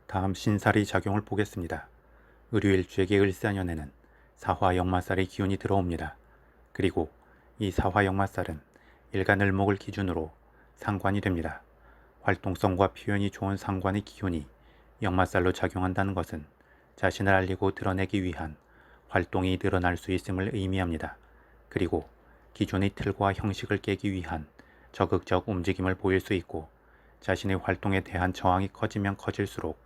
다음 신살이 작용을 보겠습니다. 의류일주에게 을사년에는 사화역마살의 기운이 들어옵니다. 그리고 이 사화역마살은 일간을목을 기준으로 상관이 됩니다. 활동성과 표현이 좋은 상관의 기운이 역마살로 작용한다는 것은 자신을 알리고 드러내기 위한 활동이 늘어날 수 있음을 의미합니다. 그리고 기존의 틀과 형식을 깨기 위한 적극적 움직임을 보일 수 있고, 자신의 활동에 대한 저항이 커지면 커질수록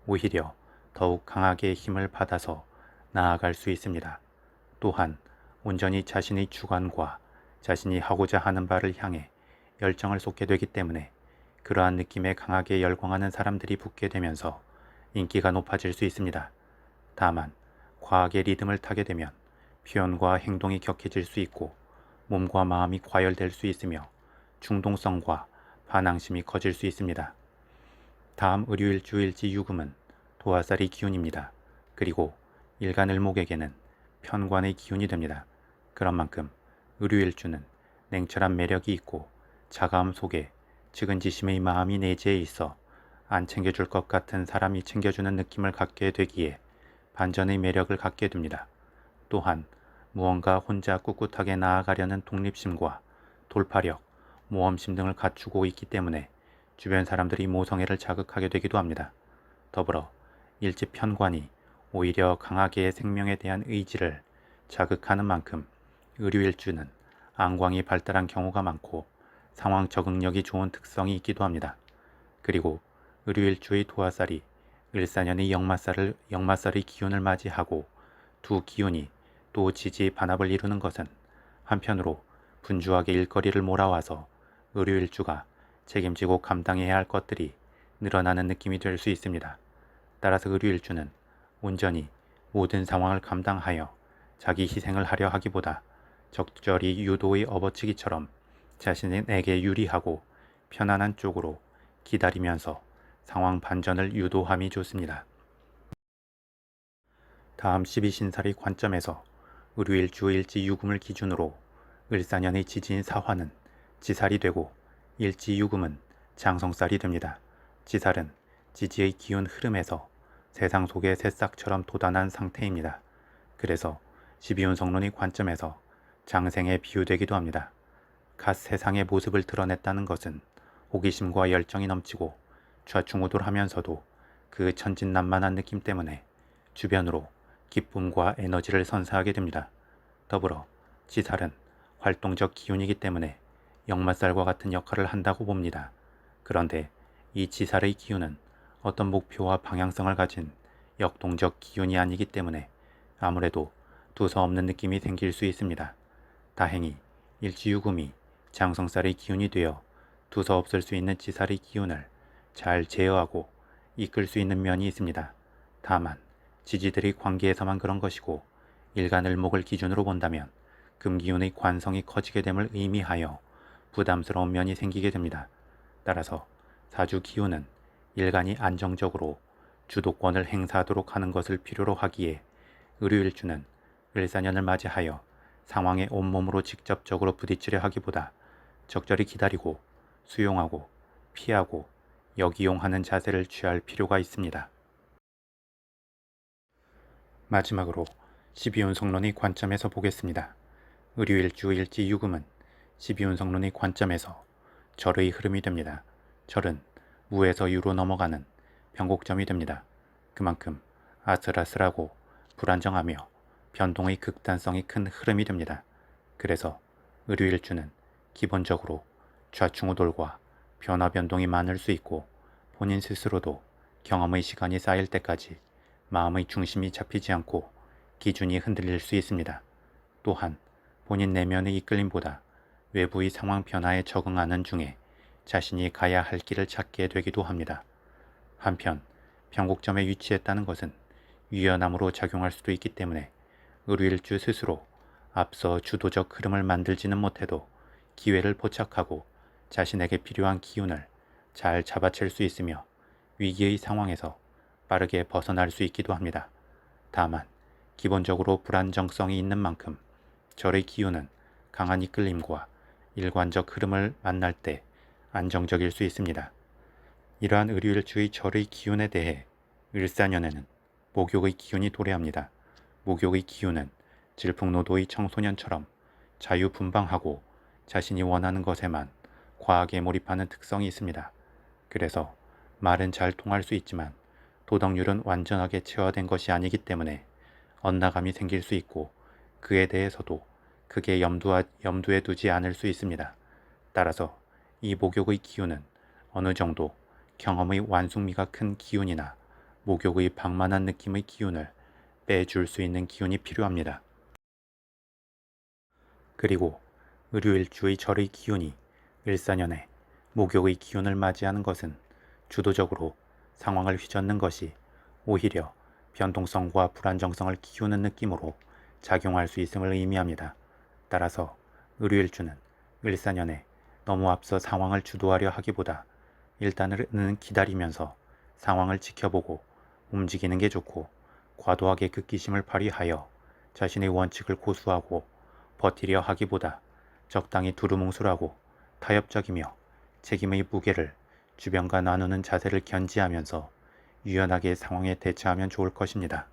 오히려 더욱 강하게 힘을 받아서 나아갈 수 있습니다. 또한 온전히 자신의 주관과 자신이 하고자 하는 바를 향해 열정을 쏟게 되기 때문에 그러한 느낌에 강하게 열광하는 사람들이 붙게 되면서 인기가 높아질 수 있습니다. 다만 과학의 리듬을 타게 되면 표현과 행동이 격해질 수 있고 몸과 마음이 과열될 수 있으며 충동성과 반항심이 커질 수 있습니다. 다음 의류일주일지 유금은 도화살이 기운입니다. 그리고 일간을목에게는 편관의 기운이 됩니다. 그런 만큼 의류일주는 냉철한 매력이 있고 차가움 속에 측은지심의 마음이 내재해 있어 안 챙겨줄 것 같은 사람이 챙겨주는 느낌을 갖게 되기에 반전의 매력을 갖게 됩니다. 또한 무언가 혼자 꿋꿋하게 나아가려는 독립심과 돌파력, 모험심 등을 갖추고 있기 때문에 주변 사람들이 모성애를 자극하게 되기도 합니다. 더불어 일지 편관이 오히려 강하게 생명에 대한 의지를 자극하는 만큼 의류일주는 안광이 발달한 경우가 많고 상황 적응력이 좋은 특성이 있기도 합니다. 그리고 의류일주의 도화살이 을사년의 역마살의 기운을 맞이하고 두 기운이 또 지지 반합을 이루는 것은 한편으로 분주하게 일거리를 몰아와서 의류일주가 책임지고 감당해야 할 것들이 늘어나는 느낌이 될 수 있습니다. 따라서 의류일주는 온전히 모든 상황을 감당하여 자기 희생을 하려 하기보다 적절히 유도의 업어치기처럼 자신에게 유리하고 편안한 쪽으로 기다리면서 상황 반전을 유도함이 좋습니다. 다음 12신살의 관점에서 의류일주 일지유금을 기준으로 을사년의 지지인 사화는 지살이 되고 일지유금은 장성살이 됩니다. 지살은 지지의 기운 흐름에서 세상 속의 새싹처럼 돋아난 상태입니다. 그래서 12운성론의 관점에서 장생에 비유되기도 합니다. 갓 세상의 모습을 드러냈다는 것은 호기심과 열정이 넘치고 좌충우돌하면서도 그 천진난만한 느낌 때문에 주변으로 기쁨과 에너지를 선사하게 됩니다. 더불어 지살은 활동적 기운이기 때문에 역마살과 같은 역할을 한다고 봅니다. 그런데 이 지살의 기운은 어떤 목표와 방향성을 가진 역동적 기운이 아니기 때문에 아무래도 두서없는 느낌이 생길 수 있습니다. 다행히 일지유금이 장성살의 기운이 되어 두서없을 수 있는 지살의 기운을 잘 제어하고 이끌 수 있는 면이 있습니다. 다만 지지들의 관계에서만 그런 것이고 일간을목을 기준으로 본다면 금기운의 관성이 커지게 됨을 의미하여 부담스러운 면이 생기게 됩니다. 따라서 사주기운은 일간이 안정적으로 주도권을 행사하도록 하는 것을 필요로 하기에 의류일주는 을사년을 맞이하여 상황에 온몸으로 직접적으로 부딪히려 하기보다 적절히 기다리고 수용하고 피하고 역이용하는 자세를 취할 필요가 있습니다. 마지막으로 12운성론의 관점에서 보겠습니다. 의류일주 일지유금은 12운성론의 관점에서 절의 흐름이 됩니다. 절은 무에서 유로 넘어가는 변곡점이 됩니다. 그만큼 아슬아슬하고 불안정하며 변동의 극단성이 큰 흐름이 됩니다. 그래서 의류일주는 기본적으로 좌충우돌과 변화 변동이 많을 수 있고 본인 스스로도 경험의 시간이 쌓일 때까지 마음의 중심이 잡히지 않고 기준이 흔들릴 수 있습니다. 또한 본인 내면의 이끌림보다 외부의 상황 변화에 적응하는 중에 자신이 가야 할 길을 찾게 되기도 합니다. 한편 변곡점에 위치했다는 것은 유연함으로 작용할 수도 있기 때문에 의류일주 스스로 앞서 주도적 흐름을 만들지는 못해도 기회를 포착하고 자신에게 필요한 기운을 잘 잡아챌 수 있으며 위기의 상황에서 빠르게 벗어날 수 있기도 합니다. 다만 기본적으로 불안정성이 있는 만큼 절의 기운은 강한 이끌림과 일관적 흐름을 만날 때 안정적일 수 있습니다. 이러한 의류일주의 절의 기운에 대해 을사년에는 목욕의 기운이 도래합니다. 목욕의 기운은 질풍노도의 청소년처럼 자유분방하고 자신이 원하는 것에만 과하게 몰입하는 특성이 있습니다. 그래서 말은 잘 통할 수 있지만 도덕률은 완전하게 체화된 것이 아니기 때문에 엇나감이 생길 수 있고 그에 대해서도 크게 염두에 두지 않을 수 있습니다. 따라서 이 목욕의 기운은 어느 정도 경험의 완숙미가 큰 기운이나 목욕의 방만한 느낌의 기운을 빼줄 수 있는 기운이 필요합니다. 그리고 을유일주의 절의 기운이 을사년에 목욕의 기운을 맞이하는 것은 주도적으로 상황을 휘젓는 것이 오히려 변동성과 불안정성을 키우는 느낌으로 작용할 수 있음을 의미합니다. 따라서 을유일주는 을사년에 너무 앞서 상황을 주도하려 하기보다 일단은 기다리면서 상황을 지켜보고 움직이는 게 좋고, 과도하게 극기심을 발휘하여 자신의 원칙을 고수하고 버티려 하기보다 적당히 두루뭉술하고 타협적이며 책임의 무게를 주변과 나누는 자세를 견지하면서 유연하게 상황에 대처하면 좋을 것입니다.